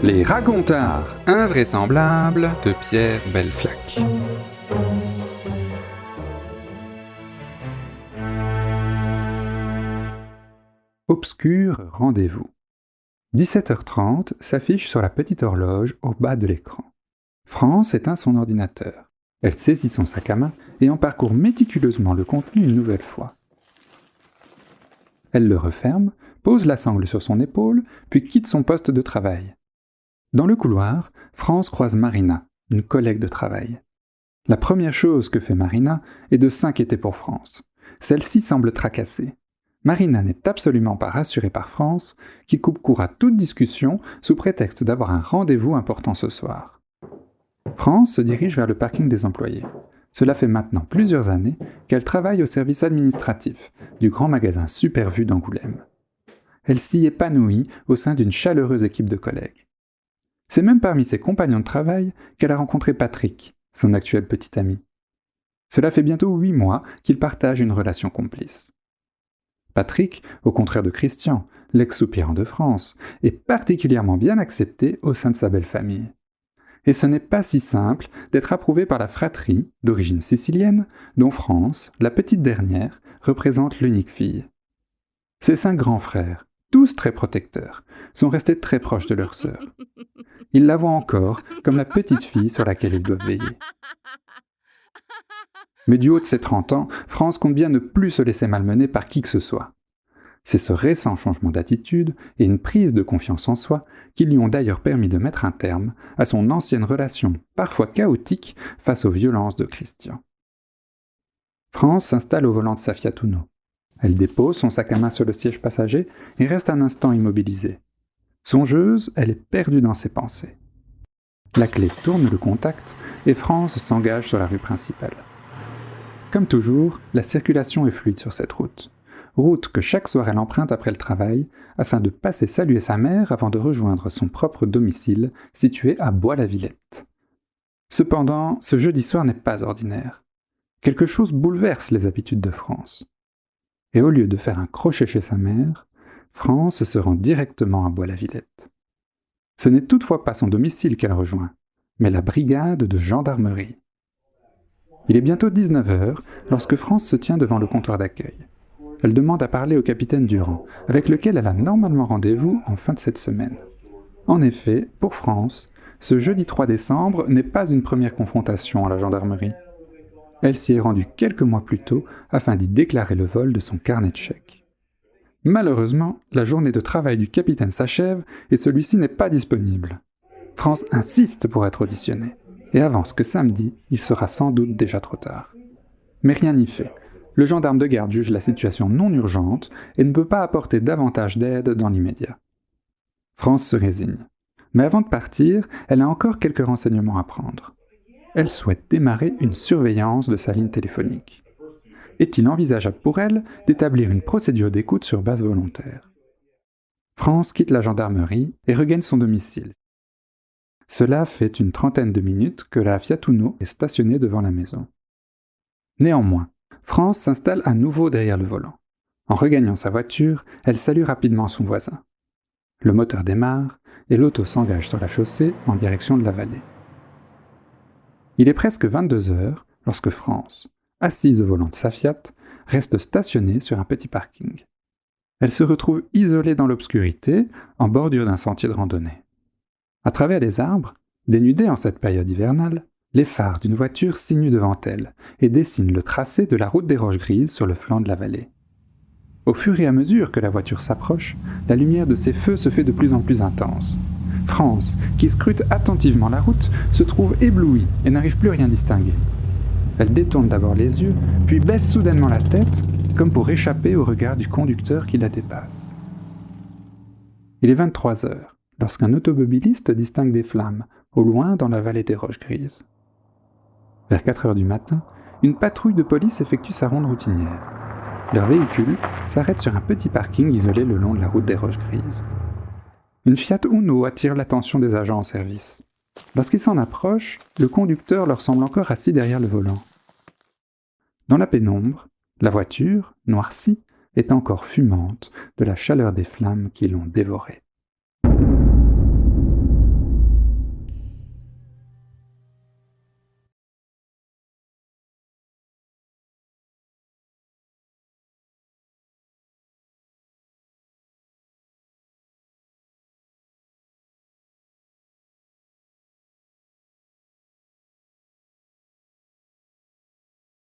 Les racontards invraisemblables de Pierre Belleflac. Obscur rendez-vous. 17h30 s'affiche sur la petite horloge au bas de l'écran. France éteint son ordinateur. Elle saisit son sac à main et en parcourt méticuleusement le contenu une nouvelle fois. Elle le referme, pose la sangle sur son épaule, puis quitte son poste de travail. Dans le couloir, France croise Marina, une collègue de travail. La première chose que fait Marina est de s'inquiéter pour France. Celle-ci semble tracassée. Marina n'est absolument pas rassurée par France, qui coupe court à toute discussion sous prétexte d'avoir un rendez-vous important ce soir. France se dirige vers le parking des employés. Cela fait maintenant plusieurs années qu'elle travaille au service administratif du grand magasin Supervu d'Angoulême. Elle s'y épanouit au sein d'une chaleureuse équipe de collègues. C'est même parmi ses compagnons de travail qu'elle a rencontré Patrick, son actuel petit ami. Cela fait bientôt 8 mois qu'ils partagent une relation complice. Patrick, au contraire de Christian, l'ex-soupirant de France, est particulièrement bien accepté au sein de sa belle famille. Et ce n'est pas si simple d'être approuvé par la fratrie, d'origine sicilienne, dont France, la petite dernière, représente l'unique fille. Ses 5 grands frères, tous très protecteurs, sont restés très proches de leur sœur. Ils la voient encore comme la petite fille sur laquelle ils doivent veiller. Mais du haut de ses 30 ans, France compte bien ne plus se laisser malmener par qui que ce soit. C'est ce récent changement d'attitude et une prise de confiance en soi qui lui ont d'ailleurs permis de mettre un terme à son ancienne relation, parfois chaotique, face aux violences de Christian. France s'installe au volant de sa Fiat Uno. Elle dépose son sac à main sur le siège passager et reste un instant immobilisée. Songeuse, elle est perdue dans ses pensées. La clé tourne le contact et France s'engage sur la rue principale. Comme toujours, la circulation est fluide sur cette route. Route que chaque soir elle emprunte après le travail, afin de passer saluer sa mère avant de rejoindre son propre domicile, situé à Bois-la-Villette. Cependant, ce jeudi soir n'est pas ordinaire. Quelque chose bouleverse les habitudes de France. Et au lieu de faire un crochet chez sa mère, France se rend directement à Bois-la-Villette. Ce n'est toutefois pas son domicile qu'elle rejoint, mais la brigade de gendarmerie. Il est bientôt 19h lorsque France se tient devant le comptoir d'accueil. Elle demande à parler au capitaine Durand, avec lequel elle a normalement rendez-vous en fin de cette semaine. En effet, pour France, ce jeudi 3 décembre n'est pas une première confrontation à la gendarmerie. Elle s'y est rendue quelques mois plus tôt afin d'y déclarer le vol de son carnet de chèques. Malheureusement, la journée de travail du capitaine s'achève et celui-ci n'est pas disponible. France insiste pour être auditionnée et avance que samedi, il sera sans doute déjà trop tard. Mais rien n'y fait. Le gendarme de garde juge la situation non urgente et ne peut pas apporter davantage d'aide dans l'immédiat. France se résigne. Mais avant de partir, elle a encore quelques renseignements à prendre. Elle souhaite démarrer une surveillance de sa ligne téléphonique. Est-il envisageable pour elle d'établir une procédure d'écoute sur base volontaire ? France quitte la gendarmerie et regagne son domicile. Cela fait une trentaine de minutes que la Fiat Uno est stationnée devant la maison. Néanmoins, France s'installe à nouveau derrière le volant. En regagnant sa voiture, elle salue rapidement son voisin. Le moteur démarre et l'auto s'engage sur la chaussée en direction de la vallée. Il est presque 22h lorsque France, assise au volant de sa Fiat, reste stationnée sur un petit parking. Elle se retrouve isolée dans l'obscurité, en bordure d'un sentier de randonnée. À travers les arbres, dénudés en cette période hivernale, les phares d'une voiture signent devant elle et dessinent le tracé de la route des Roches Grises sur le flanc de la vallée. Au fur et à mesure que la voiture s'approche, la lumière de ses feux se fait de plus en plus intense. France, qui scrute attentivement la route, se trouve éblouie et n'arrive plus à rien distinguer. Elle détourne d'abord les yeux, puis baisse soudainement la tête, comme pour échapper au regard du conducteur qui la dépasse. Il est 23h, lorsqu'un automobiliste distingue des flammes, au loin dans la vallée des Roches Grises. Vers 4h du matin, une patrouille de police effectue sa ronde routinière. Leur véhicule s'arrête sur un petit parking isolé le long de la route des Roches Grises. Une Fiat Uno attire l'attention des agents en service. Lorsqu'ils s'en approchent, le conducteur leur semble encore assis derrière le volant. Dans la pénombre, la voiture, noircie, est encore fumante de la chaleur des flammes qui l'ont dévorée.